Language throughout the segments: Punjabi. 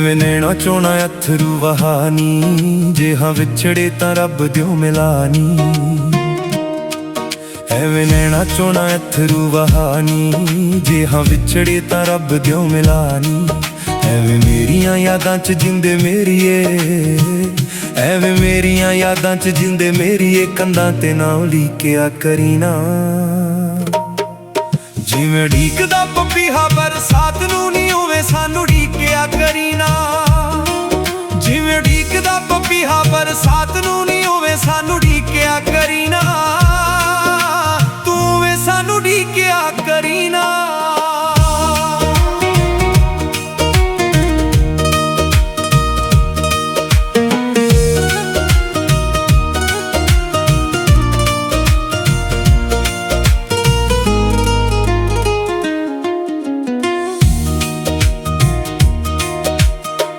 ਐਵੇਂ ਨੈਣਾ ਚੋਣਾ ਅਥਰੂ ਵਹਾਨੀ, ਜੇ ਹਾਂ ਵਿਛੜੇ ਤਾਂ ਰੱਬ ਦਿਓ ਮਿਲਾਨੀ। ਐਵੇਂ ਨੈਣਾ ਚੋਣਾ ਅਥਰੂ ਵਹਾਨੀ, ਜੇ ਹਾਂ ਵਿਛੜੇ ਤਾਂ ਰੱਬ ਦਿਓ ਮਿਲਾਨੀ। ਐਵੇਂ ਮੇਰੀਆਂ ਯਾਦਾਂ 'ਚ ਜਿੰਦੇ ਮੇਰੀਏ, ਐਵੇਂ ਮੇਰੀਆਂ ਯਾਦਾਂ 'ਚ ਜਿੰਦੇ ਮੇਰੀਏ, ਕੰਧਾਂ ਤੇ ਨਾ ਉਲੀਕਿਆ ਕਰੀ ਨਾ। ਜਿਵੇਂ ਢੀਕਦਾ ਪਪੀਹਾ ਬਰਸਾਤ ਨੂੰ ਨੀ, ਉਵੇਂ ਸਾਨੂੰ ਢੀਕਿਆ ਕਰੀ ਨਾ। ਜਿਵੇਂ ਢੀਕਦਾ ਪਪੀਹਾ ਬਰਸਾਤ ਨੂੰ ਨੀ, ਉਵੇਂ ਸਾਨੂੰ ਢੀਕਿਆ ਕਰੀ ਨਾ। ਤੂੰ ਉਵੇਂ ਸਾਨੂੰ ਢੀਕਿਆ ਕਰੀ ਨਾ।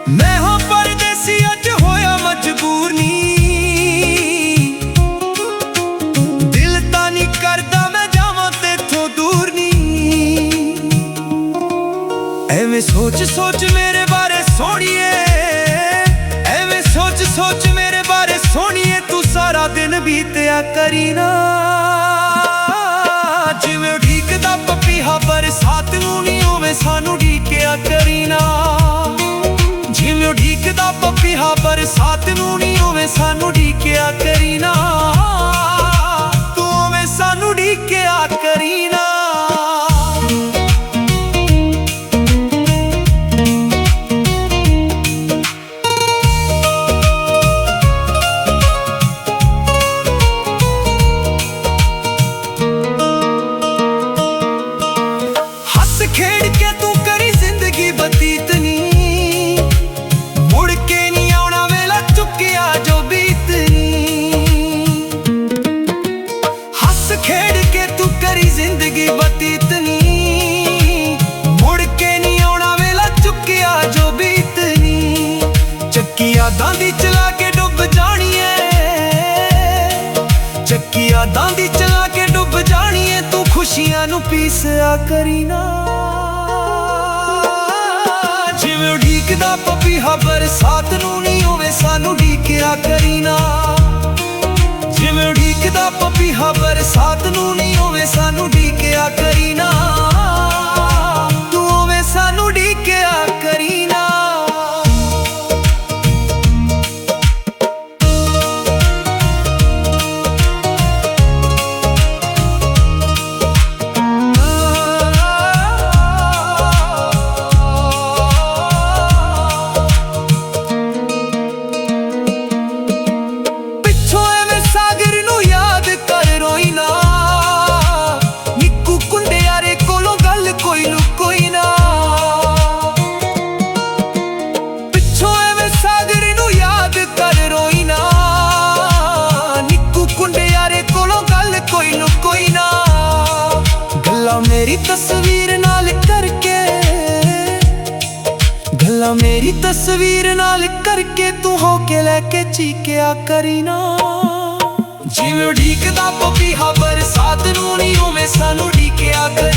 ਮੈਂ ਹਾਂ ਪਰਦੇਸੀ ਅੱਜ ਹੋਇਆ ਮਜਬੂਰ ਨੀ, ਦਿਲ ਤਾਂ ਨਹੀਂ ਕਰਦਾ ਮੈਂ ਜਾਵਾਂ ਤੇਥੋਂ ਦੂਰ ਨੀ। ਐਵੇਂ ਸੋਚ ਸੋਚ ਮੇਰੇ ਬਾਰੇ ਸੋਹਣੀਏ, ਐਵੇਂ ਸੋਚ ਸੋਚ ਮੇਰੇ ਬਾਰੇ ਸੋਹਣੀਏ, ਤੂੰ ਸਾਰਾ ਦਿਨ ਬੀਤਿਆ ਕਰੀ ਨਾ। ਜਿਵੇਂ ਢੀਕਦਾ ਪਪੀਹਾ ਬਰਸਾਤ ਨੂੰ ਨੀ, ਉਵੇਂ ਸਾਨੂੰ ਢੀਕਿਆ ਕਰੀ ਨਾ। ਜਿਵੇਂ ਢੀਕਦਾ ਪਪੀਹਾ ਬਰਸਾਤ ਨੂੰ ਨੀ, ਉਵੇਂ ਸਾਨੂੰ ਢੀਕਿਆ ਕਰੀ ਨਾ। ਤੂੰ ਉਵੇਂ ਸਾਨੂੰ ਢੀਕਿਆ ਕਰੀ ਨਾ। ਹੱਸ ਖੇਡ ਕੇ ਤੂੰ ਕਰੀ ਜ਼ਿੰਦਗੀ ਬਤੀਤ ਨੀ, ਮੁੜ ਕੇ ਨੀ ਆਉਣਾ ਵੇਲਾ ਚੁੱਕਿਆ ਜੋ ਬੀਤਨੀ। ਹੱਸ ਖੇਡ ਕੇ ਤੂੰ ਕਰੀ ਜ਼ਿੰਦਗੀ ਬਤੀਤ ਨੀ, ਮੁੜ ਕੇ ਨੀ ਆਉਣਾ ਵੇਲਾ ਚੁੱਕਿਆ ਜੋ ਬੀਤਨੀ। ਚੱਕੀ ਯਾਦਾਂ ਦੀ ਚਲਾ ਕੇ ਡੁੱਬ ਜਾਣੀਏ, ਚੱਕੀ ਯਾਦਾਂ ਦੀ ਚਲਾ ਕੇ ਡੁੱਬ ਜਾਣੀਏ, ਤੂੰ ਖੁਸ਼ੀਆਂ ਨੂੰ ਪੀਸਿਆ ਕਰੀ ਨਾ। ਜਿਵੇਂ ਢੀਕਦਾ ਪਪੀਹਾ ਬਰਸਾਤ ਨੂੰ ਨੀ, ਉਵੇਂ ਸਾਨੂੰ ਢੀਕਿਆ ਕਰੀ ਨਾ। ਜਿਵੇਂ ਢੀਕਦਾ ਪਪੀਹਾ ਬਰਸਾਤ ਨੂੰ ਨੀ, ਉਵੇਂ ਸਾਨੂੰ ਢੀਕਿਆ ਕਰੀ ਨਾ। ਤੂੰ ਉਵੇਂ ਸਾਨੂੰ ਢੀਕਿਆ ਕਰੀ ਨਾ। ਗੱਲਾਂ ਮੇਰੀ ਤਸਵੀਰ ਨਾਲ ਕਰਕੇ, ਗੱਲਾਂ ਮੇਰੀ ਤਸਵੀਰ ਨਾਲ ਕਰਕੇ, ਤੂੰ ਹੋ ਕੇ ਲੈ ਕੇ ਚੀਕਿਆ ਕਰੀ ਨਾ। ਜਿਵੇਂ ਢੀਕਦਾ ਪਪੀਹਾ ਬਰਸਾਤ ਨੂੰ ਨੀ, ਉਵੇਂ ਸਾਨੂੰ ਢੀਕਿਆ ਕਰੀ।